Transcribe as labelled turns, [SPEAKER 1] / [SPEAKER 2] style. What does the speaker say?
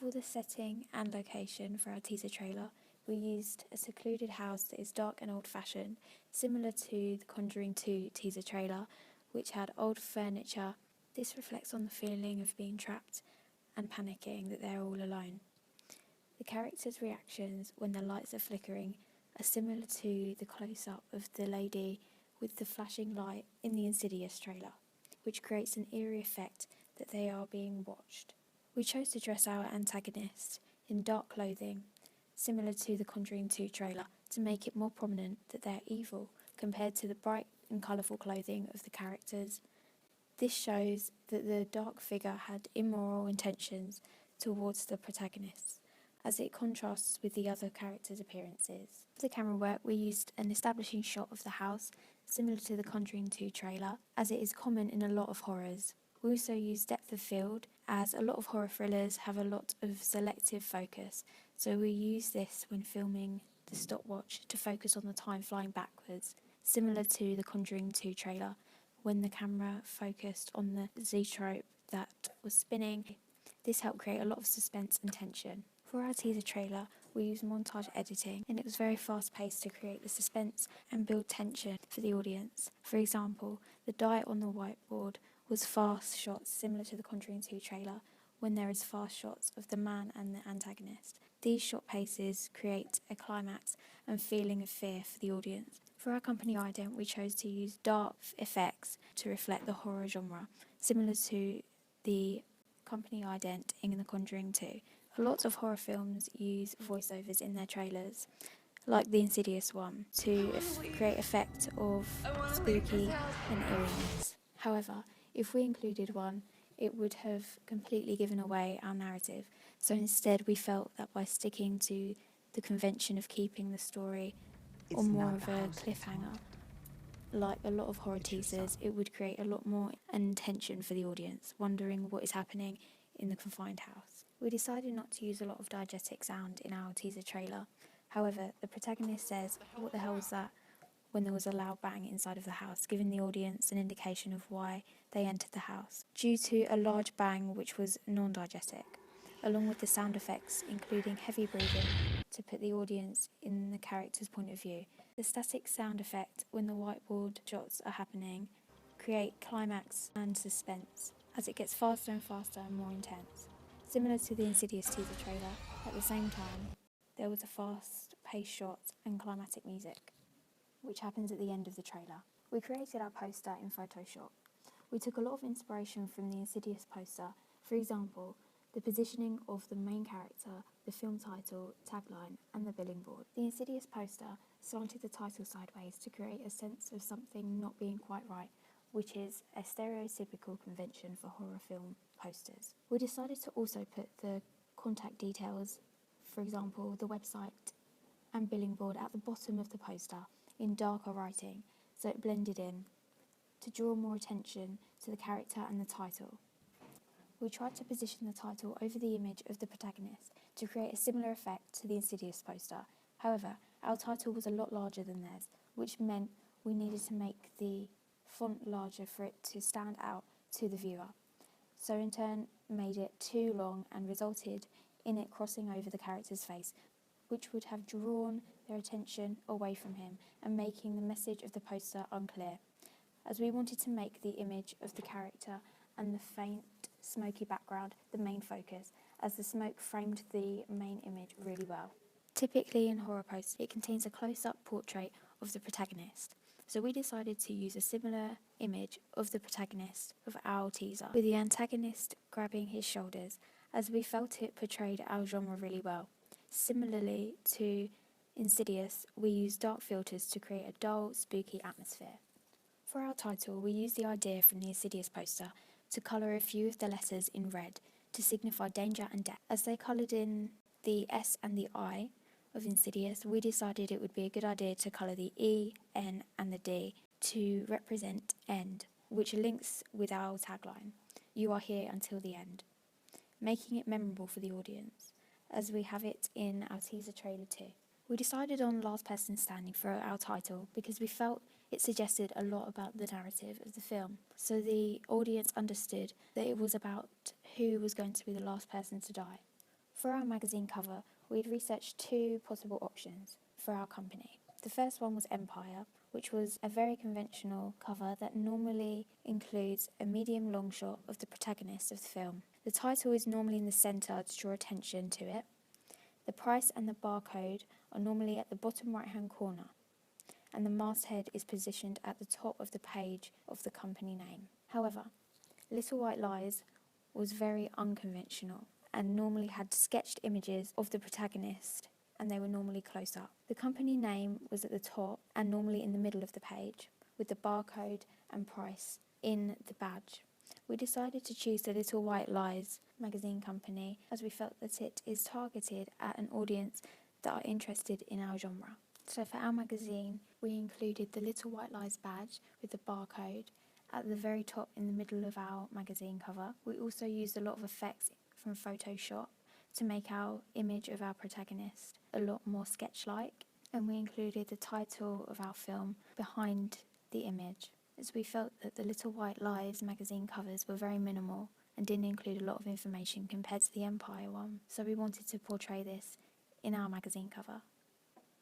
[SPEAKER 1] For the setting and location for our teaser trailer, we used a secluded house that is dark and old-fashioned, similar to the Conjuring 2 teaser trailer, which had old furniture. This reflects on the feeling of being trapped and panicking that they're all alone. The characters' reactions when the lights are flickering are similar to the close-up of the lady with the flashing light in the Insidious trailer, which creates an eerie effect that they are being watched. We chose to dress our antagonist in dark clothing, similar to the Conjuring 2 trailer, to make it more prominent that they're evil compared to the bright and colourful clothing of the characters. This shows that the dark figure had immoral intentions towards the protagonists, as it contrasts with the other characters' appearances. For the camera work, we used an establishing shot of the house, similar to the Conjuring 2 trailer, as it is common in a lot of horrors. We also used depth of field, as a lot of horror thrillers have a lot of selective focus, so we use this when filming the stopwatch to focus on the time flying backwards, similar to the Conjuring 2 trailer, when the camera focused on the Z-trope that was spinning. This helped create a lot of suspense and tension. For our teaser trailer, we used montage editing, and it was very fast-paced to create the suspense and build tension for the audience. For example, the diet on the whiteboard was fast shots similar to the Conjuring 2 trailer, when there is fast shots of the man and the antagonist. These shot paces create a climax and feeling of fear for the audience. For our company ident, we chose to use dark effects to reflect the horror genre, similar to the company ident in The Conjuring 2. A lot of horror films use voiceovers in their trailers, like the Insidious one, to create effect of spooky and eeriness. However, if we included one, it would have completely given away our narrative, so instead we felt that by sticking to the convention of keeping the story on more of a cliffhanger, like a lot of horror teasers, it would create a lot more tension for the audience, wondering what is happening in the confined house. We decided not to use a lot of diegetic sound in our teaser trailer. However, the protagonist says, "What the hell was that?" when there was a loud bang inside of the house, giving the audience an indication of why they entered the house, due to a large bang which was non-diegetic, along with the sound effects including heavy breathing to put the audience in the character's point of view. The static sound effect when the whiteboard shots are happening create climax and suspense as it gets faster and faster and more intense. Similar to the Insidious teaser trailer, at the same time there was a fast-paced shot and climatic music, which happens at the end of the trailer. We created our poster in Photoshop. We took a lot of inspiration from the Insidious poster, for example, the positioning of the main character, the film title, tagline, and the billing board. The Insidious poster slanted the title sideways to create a sense of something not being quite right, which is a stereotypical convention for horror film posters. We decided to also put the contact details, for example, the website and billing board at the bottom of the poster in darker writing, so it blended in, to draw more attention to the character and the title. We tried to position the title over the image of the protagonist to create a similar effect to the Insidious poster. However, our title was a lot larger than theirs, which meant we needed to make the font larger for it to stand out to the viewer. So in turn made it too long and resulted in it crossing over the character's face, which would have drawn their attention away from him and making the message of the poster unclear, as we wanted to make the image of the character and the faint smoky background the main focus, as the smoke framed the main image really well. Typically in horror posters, it contains a close-up portrait of the protagonist, so we decided to use a similar image of the protagonist of our teaser, with the antagonist grabbing his shoulders, as we felt it portrayed our genre really well. Similarly to Insidious, we used dark filters to create a dull, spooky atmosphere. For our title, we used the idea from the Insidious poster to colour a few of the letters in red to signify danger and death. As they coloured in the S and the I of Insidious, we decided it would be a good idea to colour the E, N and the D to represent end, which links with our tagline, "You are here until the end," making it memorable for the audience, as we have it in our teaser trailer too. We decided on last person standing for our title because we felt it suggested a lot about the narrative of the film, so the audience understood that it was about who was going to be the last person to die. For our magazine cover, we'd researched two possible options for our company. The first one was Empire, which was a very conventional cover that normally includes a medium long shot of the protagonist of the film. The title is normally in the centre to draw attention to it. The price and the barcode are normally at the bottom right hand corner, and the masthead is positioned at the top of the page of the company name. However, Little White Lies was very unconventional and normally had sketched images of the protagonist, and they were normally close up. The company name was at the top and normally in the middle of the page, with the barcode and price in the badge. We decided to choose the Little White Lies magazine company as we felt that it is targeted at an audience that are interested in our genre. So for our magazine, we included the Little White Lies badge with the barcode at the very top in the middle of our magazine cover. We also used a lot of effects from Photoshop to make our image of our protagonist a lot more sketch-like, and we included the title of our film behind the image, as we felt that the Little White Lies magazine covers were very minimal and didn't include a lot of information compared to the Empire one, so we wanted to portray this in our magazine cover.